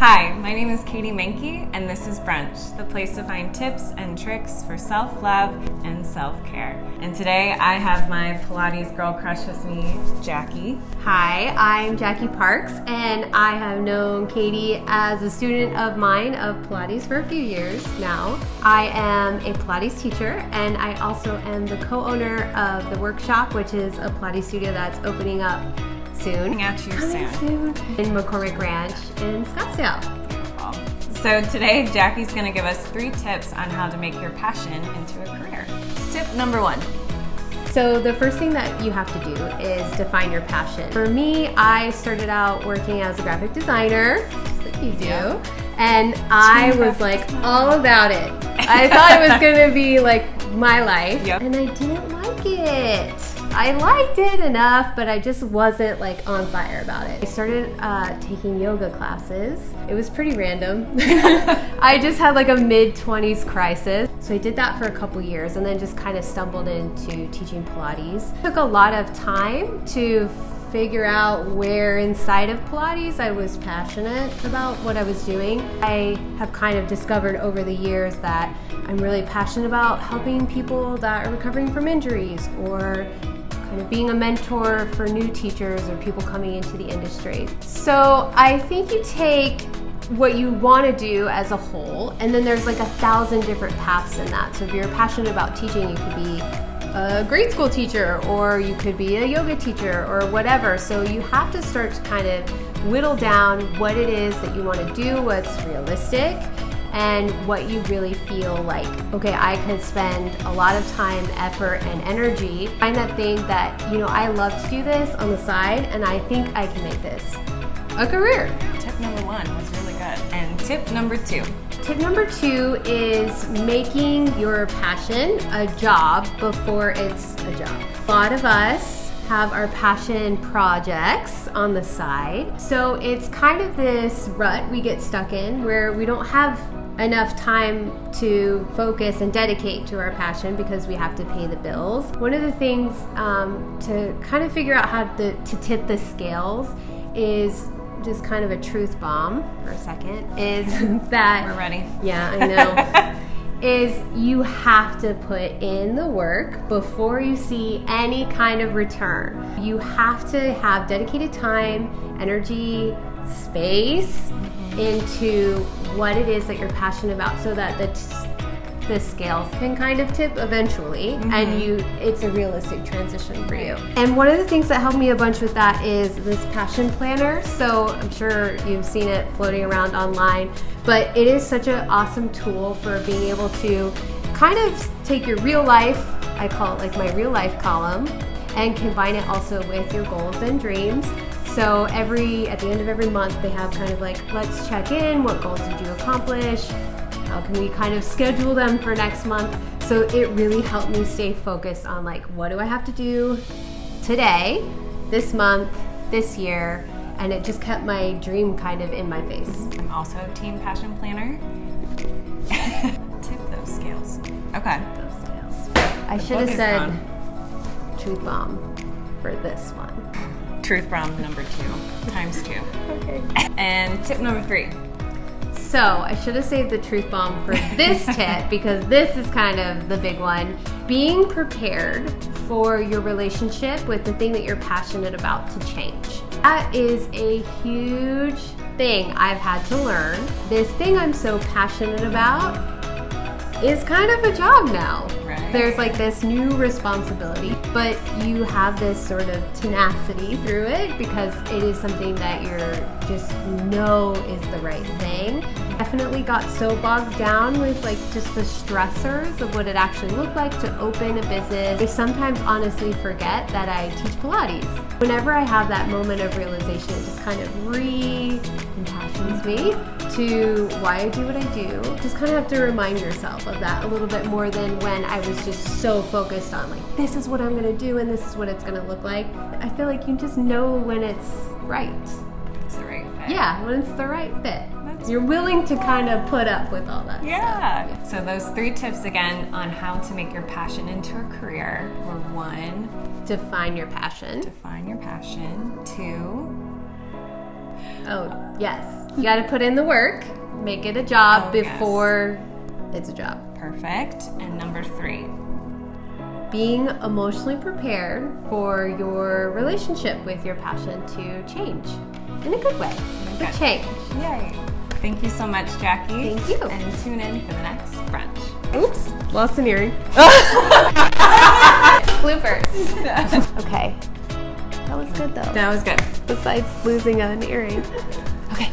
Hi, my name is Catie Menke, and this is Brunch, the place to find tips and tricks for self-love and self-care. And today I have my Pilates girl crush with me, Jackie. Hi, I'm Jackie Parks, and I have known Catie as a student of mine of Pilates for a few years now. I am a Pilates teacher, and I also am the co-owner of The Workshop, which is a Pilates studio that's opening up soon. Coming soon. In McCormick Ranch in Scottsdale. So today, Jackie's going to give us 3 tips on how to make your passion into a career. Tip number 1. So the first thing that you have to do is define your passion. For me, I started out working as a graphic designer, just like you do, and I was like all about it. I thought it was going to be like my life, and I didn't like it. I liked it enough, but I just wasn't like on fire about it. I started taking yoga classes. It was pretty random. I just had like a mid-20s crisis. So I did that for a couple years and then just kind of stumbled into teaching Pilates. It took a lot of time to figure out where inside of Pilates I was passionate about what I was doing. I have kind of discovered over the years that I'm really passionate about helping people that are recovering from injuries, or being a mentor for new teachers or people coming into the industry. So I think you take what you want to do as a whole, and then there's like 1,000 different paths in that. So if you're passionate about teaching, you could be a grade school teacher, or you could be a yoga teacher, or whatever. So you have to start to kind of whittle down what it is that you want to do, what's realistic, and what you really feel like, okay, I could spend a lot of time, effort, and energy. Find that thing that, I love to do this on the side, and I think I can make this a career. Tip number 1 was really good. And tip number 2. Tip number 2 is making your passion a job before it's a job. A lot of us have our passion projects on the side. So it's kind of this rut we get stuck in where we don't have enough time to focus and dedicate to our passion because we have to pay the bills. One of the things to kind of figure out how to tip the scales is just kind of a truth bomb for a second, is that... We're ready. Yeah, I know. is you have to put in the work before you see any kind of return. You have to have dedicated time, energy, space into what it is that you're passionate about, so that the scales can kind of tip eventually, and it's a realistic transition for you. And one of the things that helped me a bunch with that is this passion planner. So I'm sure you've seen it floating around online, but it is such an awesome tool for being able to kind of take your real life, I call it like my real life column, and combine it also with your goals and dreams. So at the end of every month, they have kind of like, let's check in, what goals did you accomplish? How can we kind of schedule them for next month? So it really helped me stay focused on like, what do I have to do today, this month, this year? And it just kept my dream kind of in my face. I'm also a team passion planner. Tip those scales. Okay. Those scales. I should have said truth bomb for this one. Truth bomb number 2, times 2. Okay. And tip number 3. So I should have saved the truth bomb for this tip because this is kind of the big one. Being prepared for your relationship with the thing that you're passionate about to change. That is a huge thing I've had to learn. This thing I'm so passionate about is kind of a job now. Right. There's like this new responsibility, but you have this sort of tenacity through it because it is something that you're just know is the right thing. Definitely got so bogged down with like just the stressors of what it actually looked like to open a business. I sometimes honestly forget that I teach Pilates. Whenever I have that moment of realization, it just kind of re-impassions me to why I do what I do. Just kind of have to remind yourself of that a little bit more than when I was just so focused on like, this is what I'm gonna do and this is what it's gonna look like. I feel like you just know when it's right. It's the right fit. Yeah, when it's the right fit. You're willing to kind of put up with all that stuff. So those 3 tips again on how to make your passion into a career were: 1, define your passion. 2, Oh, yes. You got to put in the work, make it a job before it's a job. Perfect. And number 3. Being emotionally prepared for your relationship with your passion to change in a good way. To change. Yay. Thank you so much, Jackie. Thank you. And tune in for the next brunch. Oops, lost an earring. Bloopers. Okay. That was good though. That was good. Besides losing an earring. Okay.